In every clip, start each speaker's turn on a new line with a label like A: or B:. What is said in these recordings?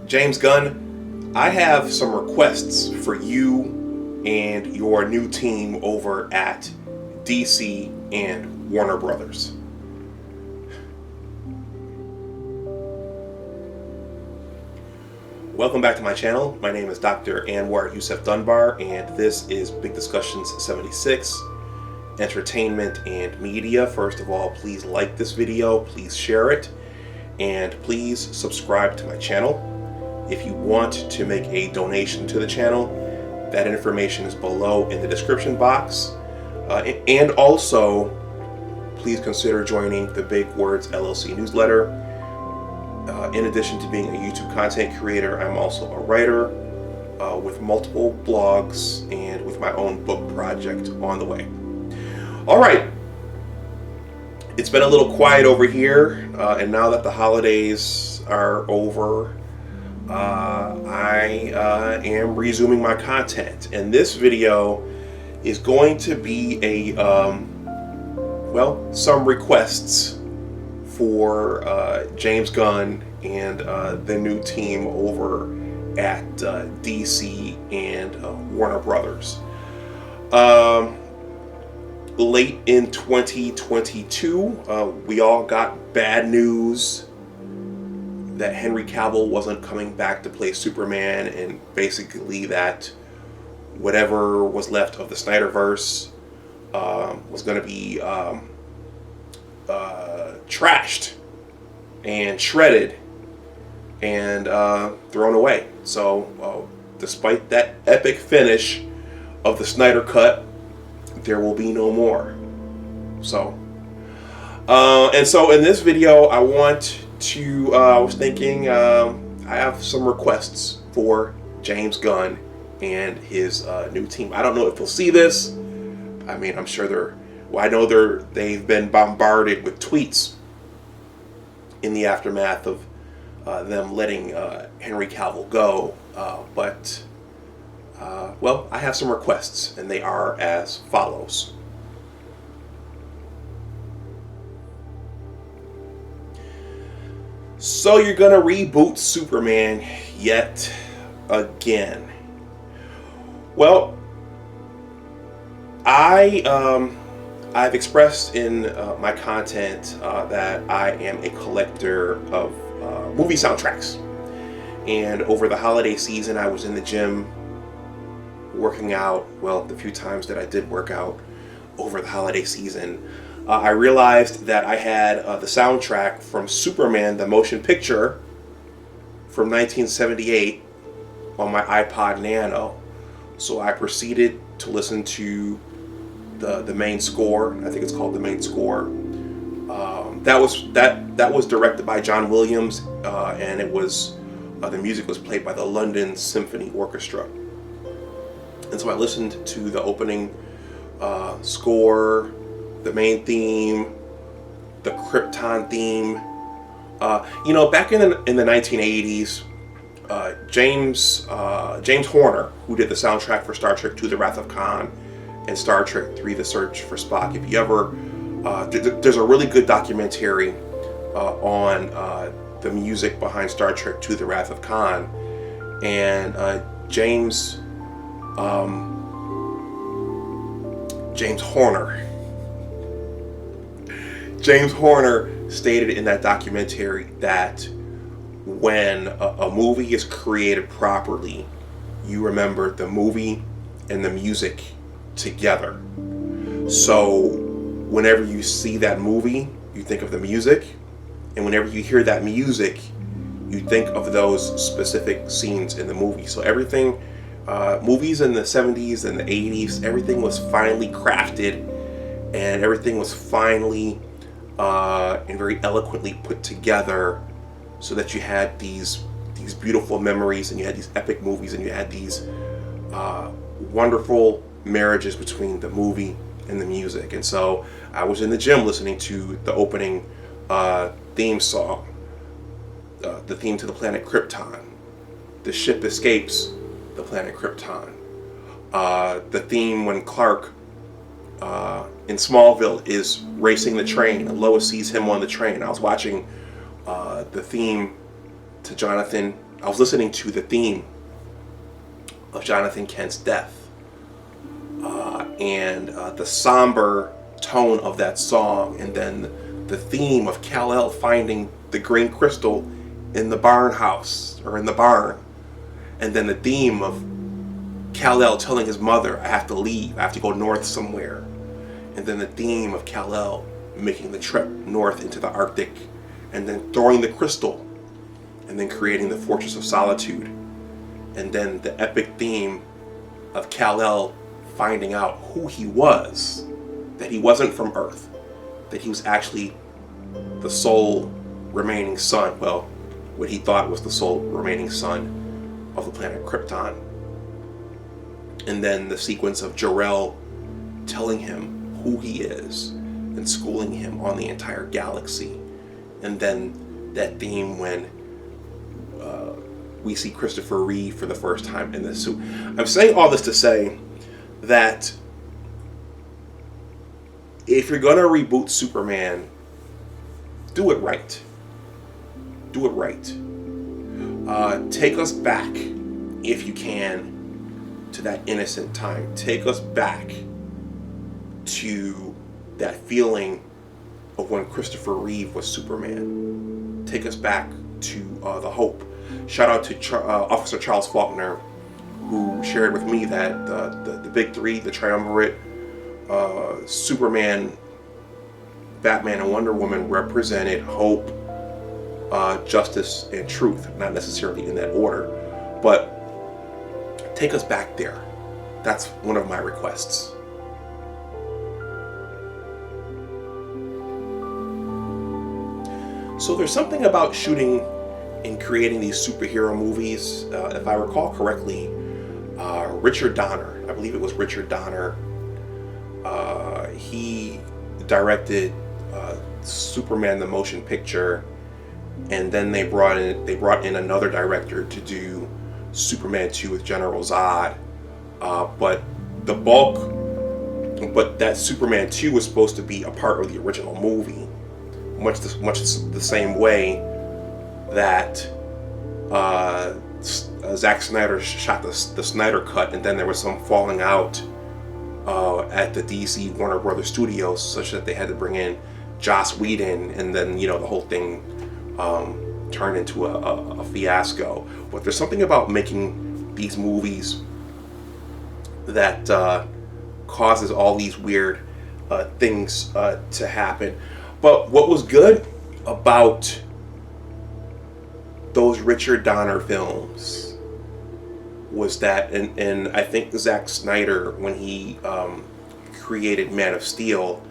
A: James Gunn, I have some requests for you and your new team over at DC and Warner Brothers. Welcome back to my channel. My name is Dr. Anwar Youssef Dunbar, and this is Big Discussions 76, Entertainment and Media. First of all, please like this video, please share it, and please subscribe to my channel. If you want to make a donation to the channel, that information is below in the description box. And also, please consider joining the Big Words LLC Newsletter. In addition to being a YouTube content creator, I'm also a writer with multiple blogs and with my own book project on the way. All right, it's been a little quiet over here, and now that the holidays are over, I am resuming my content, and this video is going to be a some requests for James Gunn and the new team over at DC and Warner Brothers. Late in 2022, we all got bad news that Henry Cavill wasn't coming back to play Superman, and basically that whatever was left of the Snyderverse was going to be trashed and shredded and thrown away. So despite that epic finish of the Snyder Cut, there will be no more. So and so in this video, I was thinking I have some requests for James Gunn and his new team. I don't know if they'll see this. I mean, I'm sure they've been bombarded with tweets in the aftermath of them letting Henry Cavill go. But I have some requests, and they are as follows. So you're gonna reboot Superman yet again? Well, I've expressed in my content that I am a collector of movie soundtracks, and over the holiday season, I was in the gym working out. Well, the few times that I did work out over the holiday season, I realized that I had the soundtrack from Superman, the motion picture from 1978 on my iPod Nano. So I proceeded to listen to the main score. I think it's called the main score. That was directed by John Williams, and it was the music was played by the London Symphony Orchestra. And so I listened to the opening score, the main theme, the Krypton theme. Back in the 1980s, James Horner, who did the soundtrack for Star Trek II: The Wrath of Khan and Star Trek III: The Search for Spock. If you ever, there's a really good documentary on the music behind Star Trek II: The Wrath of Khan, and James Horner stated in that documentary that when a movie is created properly, you remember the movie and the music together. So whenever you see that movie, you think of the music, and whenever you hear that music, you think of those specific scenes in the movie. So everything, movies in the 70s and the 80s, everything was finely crafted, and everything was finely and very eloquently put together, so that you had these beautiful memories, and you had these epic movies, and you had these wonderful marriages between the movie and the music. And so I was in the gym listening to the opening theme song, the theme to the planet Krypton. The ship escapes the planet Krypton. The theme when Clark in Smallville is racing the train, and Lois sees him on the train. I was watching the theme to Jonathan. I was listening to the theme of Jonathan Kent's death, and the somber tone of that song, and then the theme of Kal-El finding the green crystal in the barn house, or in the barn, and then the theme of Kal-El telling his mother, I have to leave, I have to go north somewhere, and then the theme of Kal-El making the trip north into the Arctic, and then throwing the crystal, and then creating the Fortress of Solitude, and then the epic theme of Kal-El finding out who he was, that he wasn't from Earth, that he was actually the sole remaining son, well, what he thought was the sole remaining son of the planet Krypton. And then the sequence of Jor-El telling him who he is and schooling him on the entire galaxy. And then that theme when we see Christopher Reeve for the first time in this suit. I'm saying all this to say that if you're going to reboot Superman, do it right. Do it right. Take us back, if you can, to that innocent time. Take us back to that feeling of when Christopher Reeve was Superman. Take us back to the hope. Shout out to Officer Charles Faulkner, who shared with me that the big three, the triumvirate, Superman, Batman, and Wonder Woman represented hope, justice, and truth. Not necessarily in that order, but take us back there. That's one of my requests. So there's something about shooting and creating these superhero movies. If I recall correctly, Richard Donner, I believe it was Richard Donner, he directed Superman the motion picture, and then they brought in another director to do Superman 2 with General Zod. But that Superman 2 was supposed to be a part of the original movie, much the same way that Zack Snyder shot the Snyder Cut, and then there was some falling out at the DC Warner Brothers Studios, such that they had to bring in Joss Whedon, and then the whole thing turned into a fiasco. But there's something about making these movies that causes all these weird things to happen. But what was good about those Richard Donner films was that, and I think Zack Snyder, when he created Man of Steel,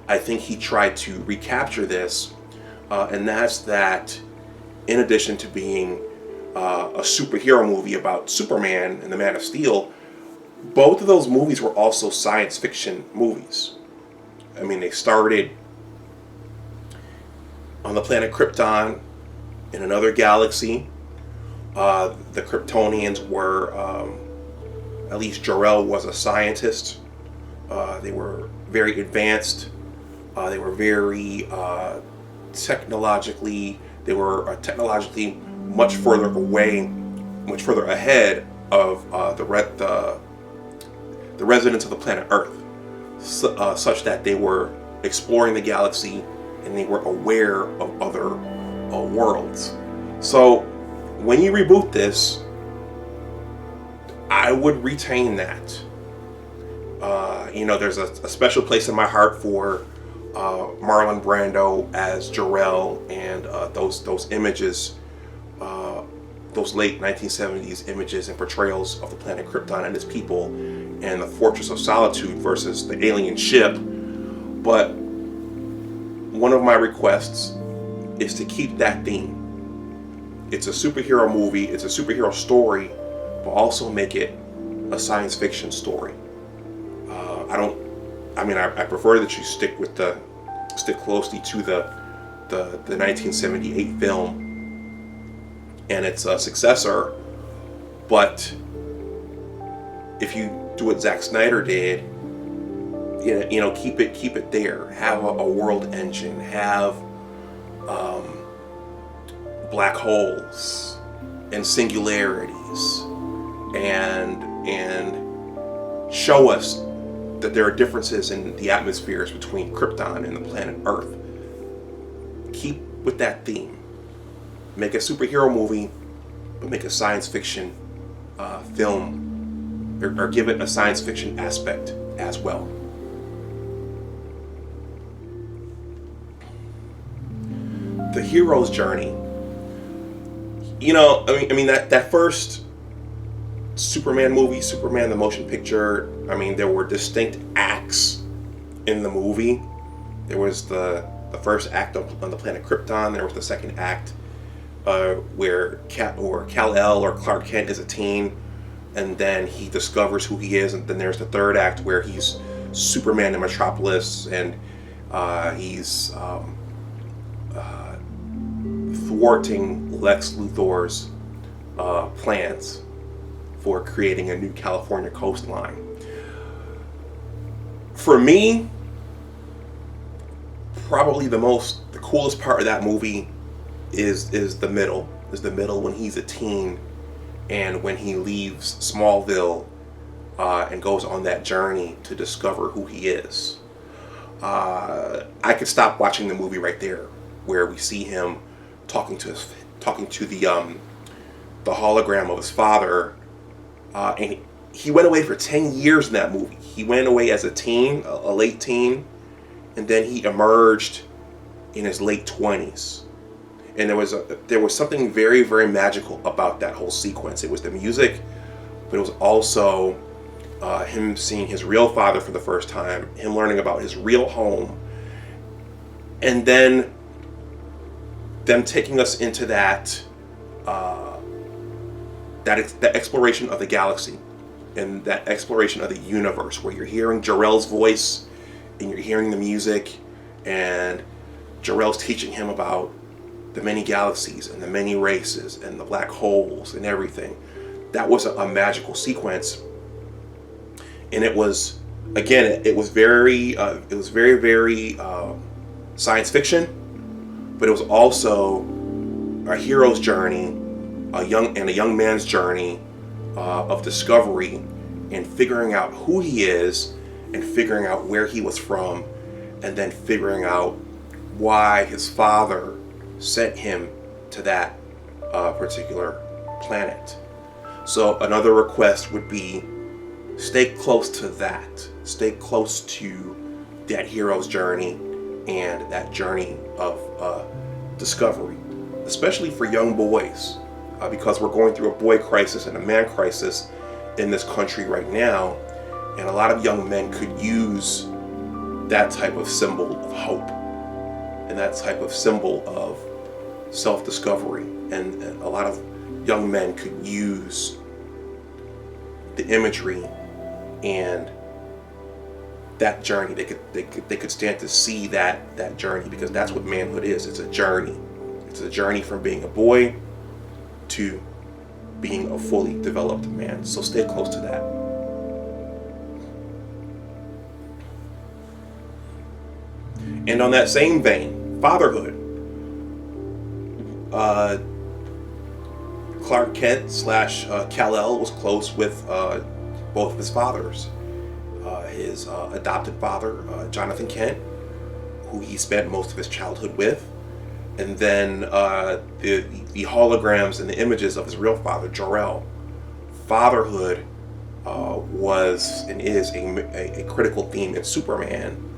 A: I think he tried to recapture this, and that's that in addition to being a superhero movie about Superman and the Man of Steel, both of those movies were also science fiction movies. I mean, they started on the planet Krypton, in another galaxy. The Kryptonians were, at least Jor-El was a scientist. They were very advanced. They were very technologically much further away, much further ahead of the residents of the planet Earth, such that they were exploring the galaxy and they were aware of other worlds. So when you reboot this, I would retain that. There's a special place in my heart for Marlon Brando as Jor-El, and those images, those late 1970s images and portrayals of the planet Krypton and its people, and the Fortress of Solitude versus the alien ship. But one of my requests is to keep that theme. It's a superhero movie, it's a superhero story, but also make it a science fiction story. I prefer that you stick closely to the 1978 film and its successor, but if you do what Zack Snyder did, keep it there. Have a world engine. Have black holes and singularities, and show us that there are differences in the atmospheres between Krypton and the planet Earth. Keep with that theme. Make a superhero movie, but make a science fiction film, or give it a science fiction aspect as well. The hero's journey. You know, I mean that first Superman movie, Superman the motion picture, I mean, there were distinct acts in the movie. There was the first act on the planet Krypton. There was the second act where Kal-El or Clark Kent is a teen, and then he discovers who he is. And then there's the third act where he's Superman in Metropolis, and he's thwarting Lex Luthor's plans for creating a new California coastline. For me, probably the coolest part of that movie is the middle. Is the middle when he's a teen and when he leaves Smallville and goes on that journey to discover who he is. I could stop watching the movie right there, where we see him talking to the hologram of his father, and he went away for 10 years in that movie. He went away as a teen, a late teen, and then he emerged in his late 20s. And there was something very, very magical about that whole sequence. It was the music, but it was also him seeing his real father for the first time, him learning about his real home, and then them taking us into that exploration of the galaxy and that exploration of the universe, where you're hearing Jor-El's voice and you're hearing the music, and Jor-El's teaching him about the many galaxies and the many races and the black holes and everything. That was a magical sequence, and it was, again, it was very very science fiction, but it was also a hero's journey, a young man's journey of discovery and figuring out who he is, and figuring out where he was from, and then figuring out why his father sent him to that particular planet. So another request would be, stay close to that. Stay close to that hero's journey and that journey of discovery, especially for young boys, because we're going through a boy crisis and a man crisis in this country right now, and a lot of young men could use that type of symbol of hope and that type of symbol of self-discovery, and a lot of young men could use the imagery and that journey. They could stand to see that journey, because that's what manhood is. It's a journey. It's a journey from being a boy to being a fully developed man. So stay close to that. And on that same vein, fatherhood. Clark Kent / Kal-El was close with both of his fathers. His adopted father, Jonathan Kent, who he spent most of his childhood with, and then the holograms and the images of his real father, Jor-El. Fatherhood was and is a critical theme in Superman.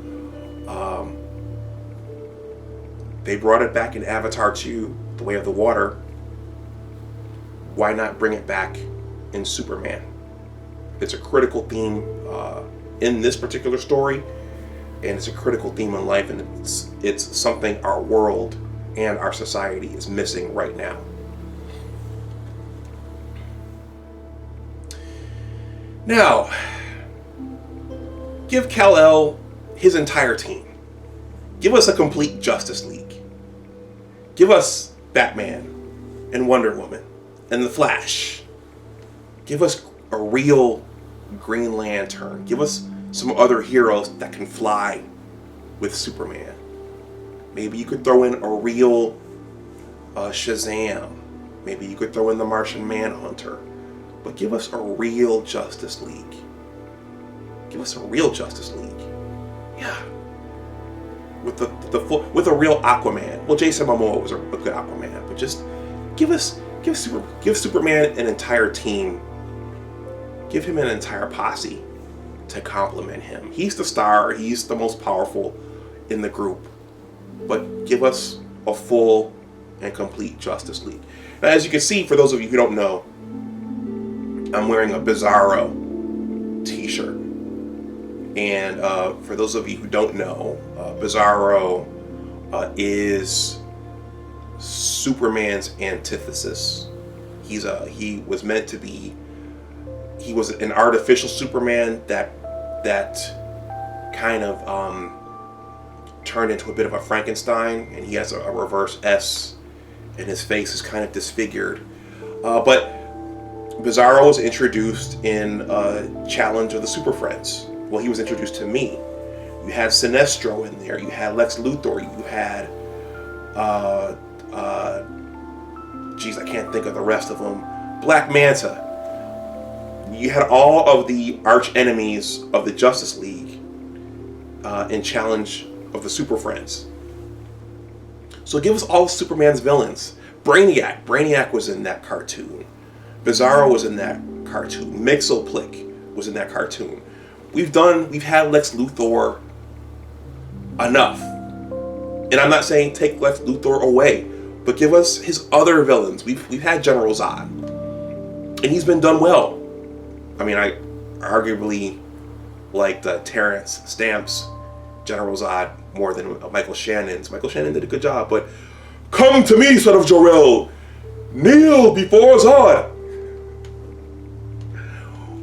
A: They brought it back in Avatar 2, The Way of the Water. Why not bring it back in Superman? It's a critical theme in this particular story, and it's a critical theme in life, and it's something our world and our society is missing right now. Now, give Kal-El his entire team. Give us a complete Justice League. Give us Batman and Wonder Woman and the Flash. Give us a real Green Lantern. Give us some other heroes that can fly with Superman. Maybe you could throw in a real Shazam. Maybe you could throw in the Martian Manhunter. But give us a real Justice League. Give us a real Justice League. Yeah. With with a real Aquaman. Well, Jason Momoa was a good Aquaman, but just give Superman an entire team. Give him an entire posse to complement him. He's the star. He's the most powerful in the group. But give us a full and complete Justice League. Now, as you can see, for those of you who don't know, I'm wearing a Bizarro t-shirt. And for those of you who don't know, Bizarro is Superman's antithesis. He was meant to be. He was an artificial Superman that kind of turned into a bit of a Frankenstein, and he has a reverse S, and his face is kind of disfigured. But Bizarro was introduced in Challenge of the Super Friends. Well, he was introduced to me. You had Sinestro in there. You had Lex Luthor. You had, I can't think of the rest of them. Black Manta. You had all of the arch enemies of the Justice League in Challenge of the Super Friends. So give us all Superman's villains. Brainiac. Brainiac was in that cartoon. Bizarro was in that cartoon. Mxyzptlk was in that cartoon. We've had Lex Luthor enough. And I'm not saying take Lex Luthor away, but give us his other villains. We've had General Zod, and he's been done well. I mean, I arguably liked Terrence Stamp's General Zod more than Michael Shannon's. Michael Shannon did a good job, but come to me, son of Jor-El, kneel before Zod.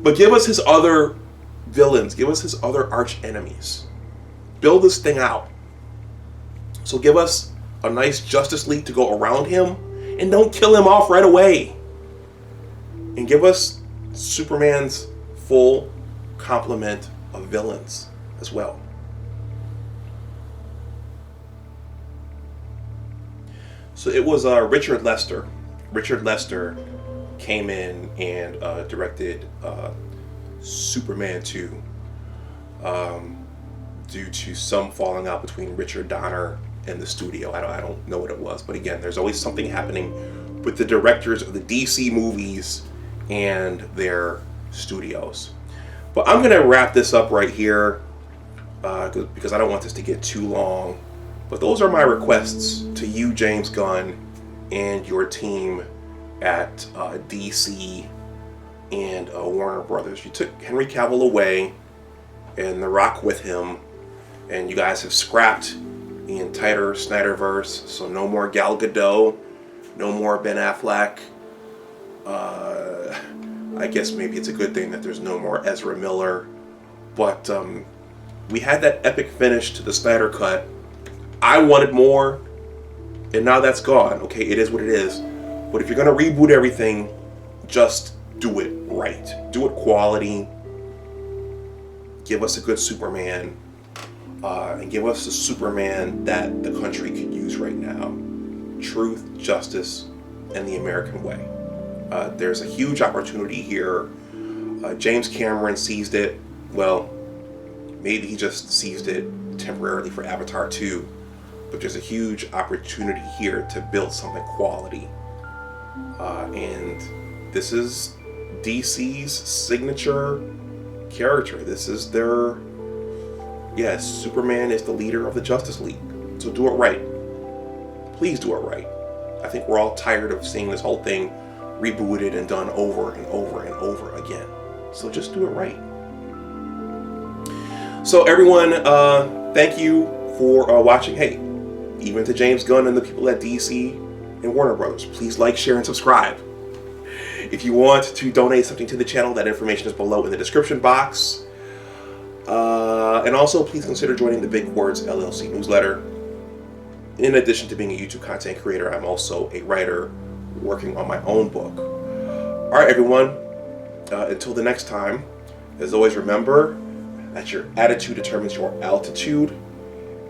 A: But give us his other villains. Give us his other arch enemies. Build this thing out. So give us a nice Justice League to go around him, and don't kill him off right away. And give us Superman's full complement of villains as well. So it was Richard Lester. Richard Lester came in and directed Superman 2 due to some falling out between Richard Donner and the studio. I don't know what it was, but again, there's always something happening with the directors of the DC movies and their studios. But I'm gonna wrap this up right here because I don't want this to get too long. But those are my requests to you, James Gunn, and your team at DC and Warner Brothers. You took Henry Cavill away and The Rock with him, and you guys have scrapped the entire Snyderverse. So no more Gal Gadot, no more Ben Affleck. I guess maybe it's a good thing that there's no more Ezra Miller. But we had that epic finish to the Snyder Cut. I wanted more, and now that's gone. Okay, it is what it is. But if you're going to reboot everything, just do it right. Do it quality. Give us a good Superman. And give us the Superman that the country could use right now. Truth, justice, and the American way. There's a huge opportunity here. James Cameron seized it. Well, maybe he just seized it temporarily for Avatar 2. But there's a huge opportunity here to build something quality. And this is DC's signature character. This is their... Yes, Superman is the leader of the Justice League. So do it right. Please do it right. I think we're all tired of seeing this whole thing rebooted and done over and over and over again. So just do it right. So everyone, thank you for watching. Hey, even to James Gunn and the people at DC and Warner Brothers, please like, share, and subscribe. If you want to donate something to the channel, that information is below in the description box. And also, please consider joining the Big Words LLC Newsletter. In addition to being a YouTube content creator, I'm also a writer working on my own book. All right, everyone. Until the next time, as always, remember that your attitude determines your altitude,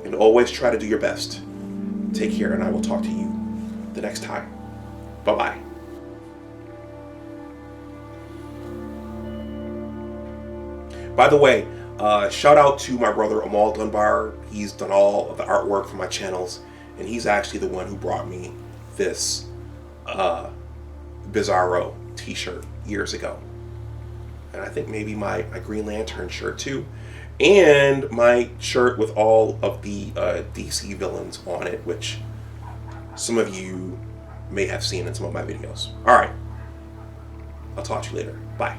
A: and always try to do your best. Take care, and I will talk to you the next time. Bye-bye. By the way, shout out to my brother Amal Dunbar. He's done all of the artwork for my channels, and he's actually the one who brought me this Bizarro t-shirt years ago. And I think maybe my Green Lantern shirt too. And my shirt with all of the DC villains on it, which some of you may have seen in some of my videos. Alright. I'll talk to you later. Bye.